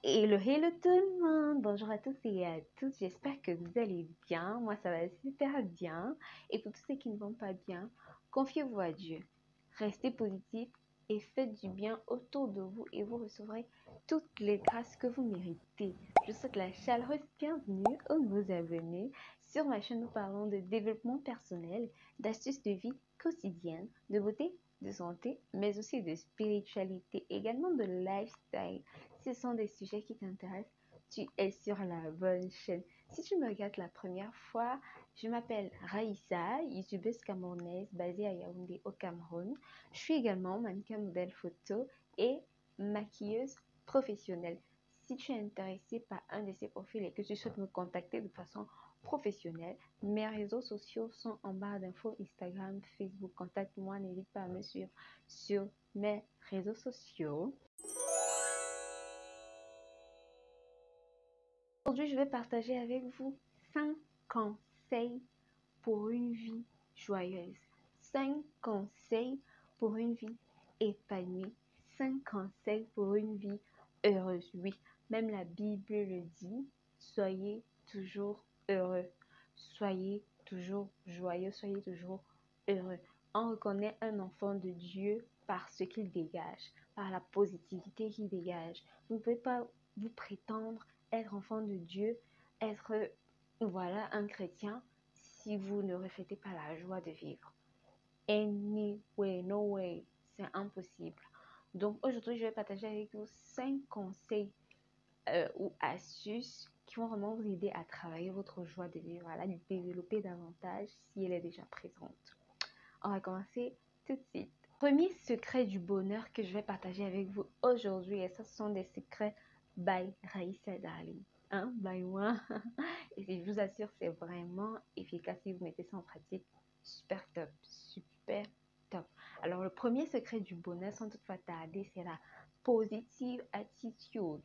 Hello tout le monde, bonjour à tous et à toutes, j'espère que vous allez bien, moi ça va super bien et pour tous ceux qui ne vont pas bien, confiez-vous à Dieu, restez positifs et faites du bien autour de vous et vous recevrez toutes les grâces que vous méritez. Je vous souhaite la chaleureuse bienvenue aux nouveaux abonnés. Sur ma chaîne nous parlons de développement personnel, d'astuces de vie quotidienne, de beauté, de santé, mais aussi de spiritualité, également de lifestyle. Ce sont des sujets qui t'intéressent, tu es sur la bonne chaîne. Si tu me regardes la première fois, je m'appelle Raïssa, youtubeuse camerounaise basée à Yaoundé au Cameroun. Je suis également mannequin modèle photo et maquilleuse professionnelle. Si tu es intéressé par un de ces profils et que tu souhaites me contacter de façon professionnelle, mes réseaux sociaux sont en barre d'infos, Instagram, Facebook. Contacte-moi, n'hésite pas à me suivre sur mes réseaux sociaux. Aujourd'hui, je vais partager avec vous 5 conseils pour une vie joyeuse. 5 conseils pour une vie épanouie. 5 conseils pour une vie heureuse. Oui, même la Bible le dit. Soyez toujours heureux. Soyez toujours joyeux. Soyez toujours heureux. On reconnaît un enfant de Dieu par ce qu'il dégage, par la positivité qu'il dégage. Vous ne pouvez pas vous prétendre être enfant de Dieu, être voilà un chrétien si vous ne reflétez pas la joie de vivre. Anyway, no way, c'est impossible. Donc aujourd'hui, je vais partager avec vous 5 conseils ou astuces qui vont vraiment vous aider à travailler votre joie de vivre, à la développer davantage si elle est déjà présente. On va commencer tout de suite. Premier secret du bonheur que je vais partager avec vous aujourd'hui, et ça, ce sont des secrets by Raïssa Darling. Hein, by moi. Et je vous assure, c'est vraiment efficace si vous mettez ça en pratique. Super top, super top. Alors, le premier secret du bonheur, sans toutefois tarder, c'est la positive attitude.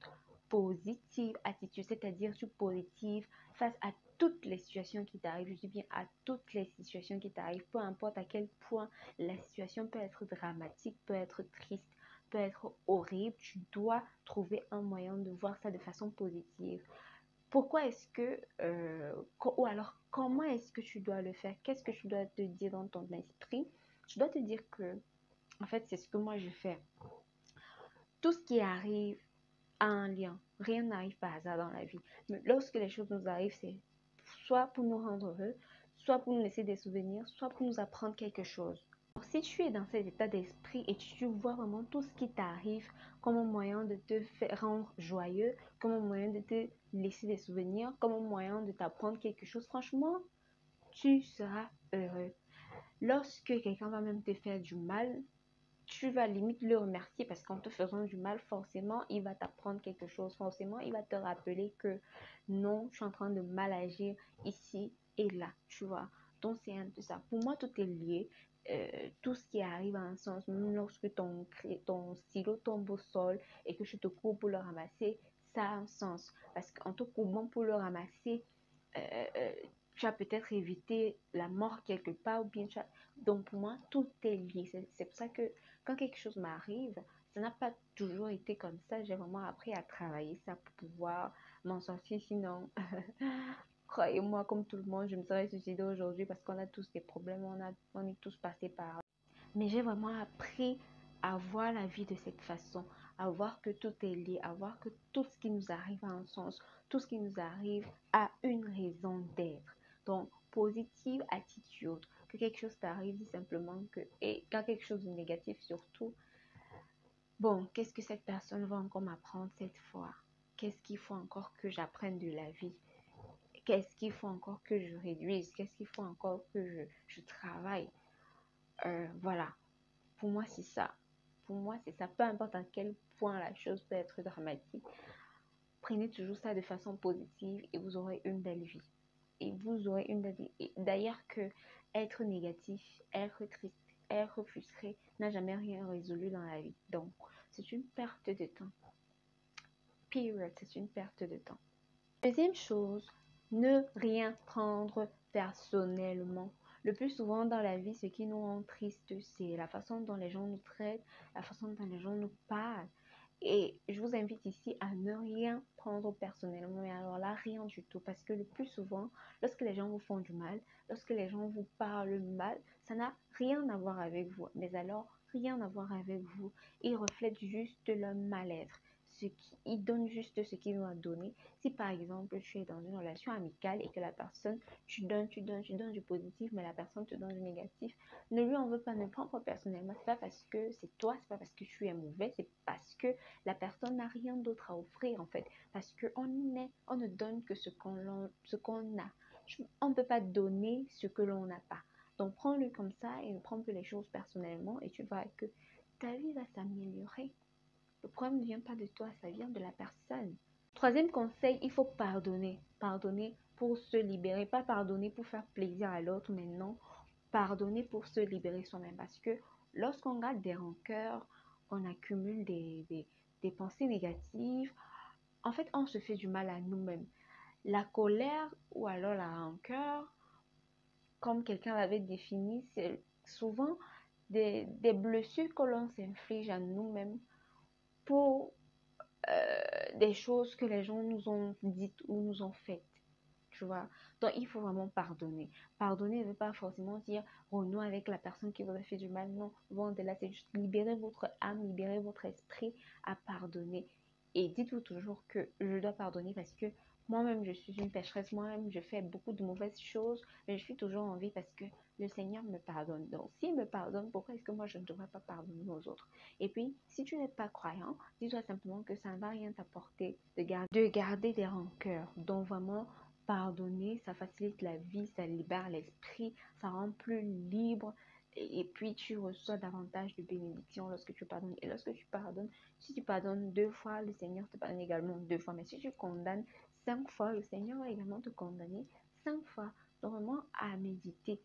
Positive attitude, c'est-à-dire tu positive face à toutes les situations qui t'arrivent. Je dis bien à toutes les situations qui t'arrivent, peu importe à quel point la situation peut être dramatique, peut être triste, peut être horrible. Tu dois trouver un moyen de voir ça de façon positive. Pourquoi est-ce que, ou alors comment est-ce que tu dois le faire? Qu'est-ce que tu dois te dire dans ton esprit? Tu dois te dire que, en fait, c'est ce que moi je fais. Tout ce qui arrive a un lien. Rien n'arrive par hasard dans la vie. Mais lorsque les choses nous arrivent, c'est soit pour nous rendre heureux, soit pour nous laisser des souvenirs, soit pour nous apprendre quelque chose. Alors, si tu es dans cet état d'esprit et tu vois vraiment tout ce qui t'arrive comme un moyen de te faire rendre joyeux, comme un moyen de te laisser des souvenirs, comme un moyen de t'apprendre quelque chose, franchement, tu seras heureux. Lorsque quelqu'un va même te faire du mal, tu vas limite le remercier parce qu'en te faisant du mal, forcément, il va t'apprendre quelque chose. Forcément, il va te rappeler que non, je suis en train de mal agir ici et là, tu vois. Donc, c'est un peu ça. Pour moi, tout est lié. Tout ce qui arrive a un sens. Même lorsque ton stylo tombe au sol et que je te cours pour le ramasser, ça a un sens. Parce qu'en te courbant pour le ramasser, euh, euh, tu as peut-être évité la mort quelque part ou bien tu as... Donc pour moi, tout est lié. C'est pour ça que quand quelque chose m'arrive, ça n'a pas toujours été comme ça. J'ai vraiment appris à travailler ça pour pouvoir m'en sortir. Sinon, croyez-moi, comme tout le monde, je me serais suicidée aujourd'hui parce qu'on a tous des problèmes, on est tous passés par là. Mais j'ai vraiment appris à voir la vie de cette façon, à voir que tout est lié, à voir que tout ce qui nous arrive a un sens, tout ce qui nous arrive a une raison d'être. Donc, positive attitude, que quelque chose t'arrive, dis simplement que, et quand quelque chose de négatif surtout, bon, qu'est-ce que cette personne va encore m'apprendre cette fois? Qu'est-ce qu'il faut encore que j'apprenne de la vie? Qu'est-ce qu'il faut encore que je réduise? Qu'est-ce qu'il faut encore que je travaille? Voilà. Pour moi, c'est ça. Pour moi, c'est ça. Peu importe à quel point la chose peut être dramatique, prenez toujours ça de façon positive et vous aurez une belle vie. Et vous aurez une belle vie. Et d'ailleurs que être négatif, être triste, être frustré n'a jamais rien résolu dans la vie. Donc, c'est une perte de temps. Period. C'est une perte de temps. Deuxième chose, ne rien prendre personnellement. Le plus souvent dans la vie, ce qui nous rend triste, c'est la façon dont les gens nous traitent, la façon dont les gens nous parlent. Et je vous invite ici à ne rien prendre personnellement, mais alors là, rien du tout. Parce que le plus souvent, lorsque les gens vous font du mal, lorsque les gens vous parlent mal, ça n'a rien à voir avec vous. Mais alors, rien à voir avec vous. Ils reflètent juste leur mal-être. Ils donnent juste ce qu'ils ont à donner. Si par exemple, tu es dans une relation amicale et que la personne, tu donnes du positif, mais la personne te donne du négatif, ne lui en veux pas, ne prends pas personnellement. C'est pas parce que c'est toi, c'est pas parce que tu es mauvais, c'est parce que la personne n'a rien d'autre à offrir en fait. Parce qu'on on ne donne que ce qu'on a. On ne peut pas donner ce que l'on n'a pas. Donc prends-le comme ça et ne prends plus les choses personnellement et tu verras que ta vie va s'améliorer. Le problème ne vient pas de toi, ça vient de la personne. Troisième conseil, il faut pardonner. Pardonner pour se libérer, pas pardonner pour faire plaisir à l'autre, mais non, pardonner pour se libérer soi-même. Parce que lorsqu'on garde des rancœurs, on accumule des pensées négatives. En fait, on se fait du mal à nous-mêmes. La colère ou alors la rancœur, comme quelqu'un l'avait défini, c'est souvent des blessures que l'on s'inflige à nous-mêmes pour des choses que les gens nous ont dites ou nous ont faites. Tu vois, donc il faut vraiment pardonner. Pardonner ne veut pas forcément dire renouer avec la personne qui vous a fait du mal. Non, bon, de là, c'est juste libérer votre âme, libérer votre esprit à pardonner. Et dites-vous toujours que je dois pardonner parce que moi-même, je suis une pécheresse. Moi-même, je fais beaucoup de mauvaises choses, mais je suis toujours en vie parce que le Seigneur me pardonne. Donc, s'il me pardonne, pourquoi est-ce que moi, je ne devrais pas pardonner aux autres? Et puis, si tu n'es pas croyant, dis-toi simplement que ça ne va rien t'apporter de garder des rancœurs. Donc, vraiment, pardonner, ça facilite la vie, ça libère l'esprit, ça rend plus libre et puis tu reçois davantage de bénédictions lorsque tu pardonnes. Et lorsque tu pardonnes, si tu pardonnes 2 fois, le Seigneur te pardonne également 2 fois. Mais si tu condamnes 5 fois, le Seigneur va également te condamner 5 fois. Donc vraiment à méditer.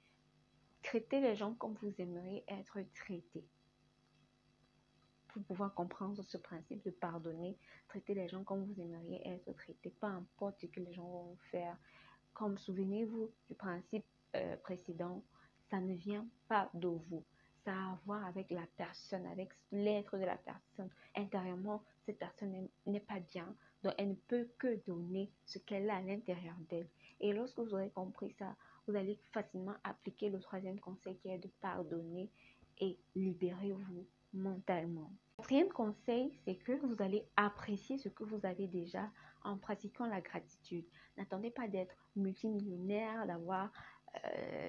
Traitez les gens comme vous aimeriez être traités. Pour pouvoir comprendre ce principe de pardonner, traiter les gens comme vous aimeriez être traités, peu importe ce que les gens vont faire. Comme souvenez-vous du principe précédent, ça ne vient pas de vous. Ça a à voir avec la personne, avec l'être de la personne. Intérieurement, cette personne n'est pas bien, donc elle ne peut que donner ce qu'elle a à l'intérieur d'elle. Et lorsque vous aurez compris ça, vous allez facilement appliquer le troisième conseil qui est de pardonner et libérez-vous mentalement. Le quatrième conseil, c'est que vous allez apprécier ce que vous avez déjà en pratiquant la gratitude. N'attendez pas d'être multimillionnaire, d'avoir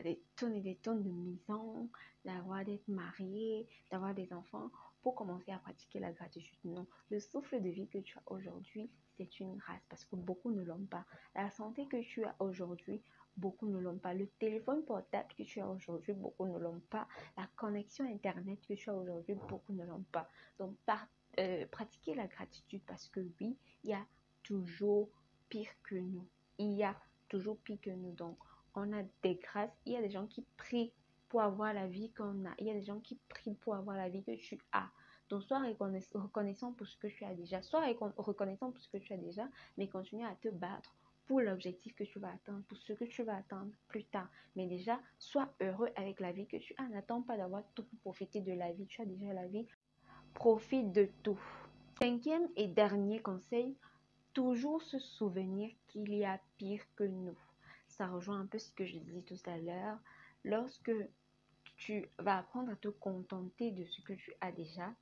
des tonnes et des tonnes de maisons, d'être marié, d'avoir des enfants pour commencer à pratiquer la gratitude. Non, le souffle de vie que tu as aujourd'hui, c'est une grâce parce que beaucoup ne l'ont pas. La santé que tu as aujourd'hui, beaucoup ne l'ont pas. Le téléphone portable que tu as aujourd'hui, beaucoup ne l'ont pas. La connexion Internet que tu as aujourd'hui, beaucoup ne l'ont pas. Donc, pratiquer la gratitude parce que oui, il y a toujours pire que nous. Il y a toujours pire que nous. Donc, on a des grâces. Il y a des gens qui prient pour avoir la vie qu'on a. Il y a des gens qui prient pour avoir la vie que tu as. Donc, sois reconnaissant pour ce que tu as déjà. Sois reconnaissant pour ce que tu as déjà, mais continue à te battre pour l'objectif que tu vas atteindre, pour ce que tu vas atteindre plus tard. Mais déjà, sois heureux avec la vie que tu as. N'attends pas d'avoir tout pour profiter de la vie. Tu as déjà la vie. Profite de tout. Cinquième et dernier conseil, toujours se souvenir qu'il y a pire que nous. Ça rejoint un peu ce que je disais tout à l'heure. Lorsque tu vas apprendre à te contenter de ce que tu as déjà,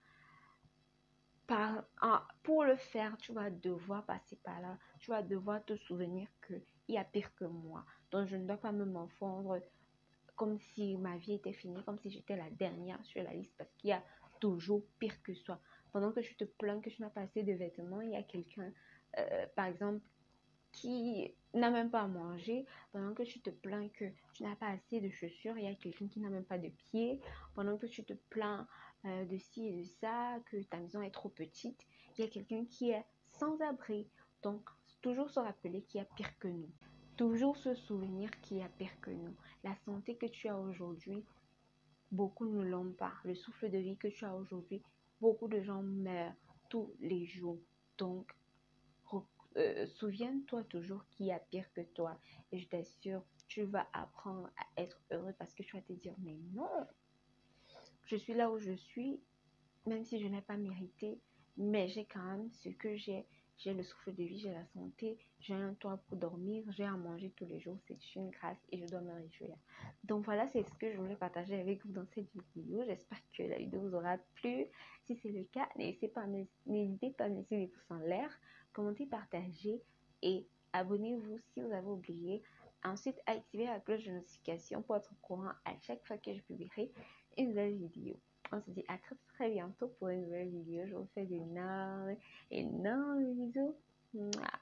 pour le faire, tu vas devoir passer par là. Tu vas devoir te souvenir qu'il y a pire que moi. Donc, je ne dois pas me morfondre comme si ma vie était finie, comme si j'étais la dernière sur la liste parce qu'il y a toujours pire que soi. Pendant que tu te plains que tu n'as pas assez de vêtements, il y a quelqu'un, par exemple, qui n'a même pas à manger. Pendant que tu te plains que tu n'as pas assez de chaussures, il y a quelqu'un qui n'a même pas de pieds. Pendant que tu te plains de ci et de ça, que ta maison est trop petite, il y a quelqu'un qui est sans abri. Donc, toujours se rappeler qu'il y a pire que nous. Toujours se souvenir qu'il y a pire que nous. La santé que tu as aujourd'hui, beaucoup ne l'ont pas. Le souffle de vie que tu as aujourd'hui, beaucoup de gens meurent tous les jours. Donc, souviens-toi toujours qu'il y a pire que toi. Et je t'assure, tu vas apprendre à être heureux parce que tu vas te dire, mais non, je suis là où je suis, même si je n'ai pas mérité, mais j'ai quand même ce que j'ai. J'ai le souffle de vie, j'ai la santé, j'ai un toit pour dormir, j'ai à manger tous les jours, c'est une grâce et je dois me réjouir. Donc voilà, c'est ce que je voulais partager avec vous dans cette vidéo. J'espère que la vidéo vous aura plu. Si c'est le cas, n'hésitez pas à me laisser des pouces en l'air, commentez, partagez et abonnez-vous si vous avez oublié. Ensuite, activez la cloche de notification pour être au courant à chaque fois que je publierai une nouvelle vidéo. On se dit à très très bientôt pour une nouvelle vidéo. Je vous fais d'énormes bisous. Mouah.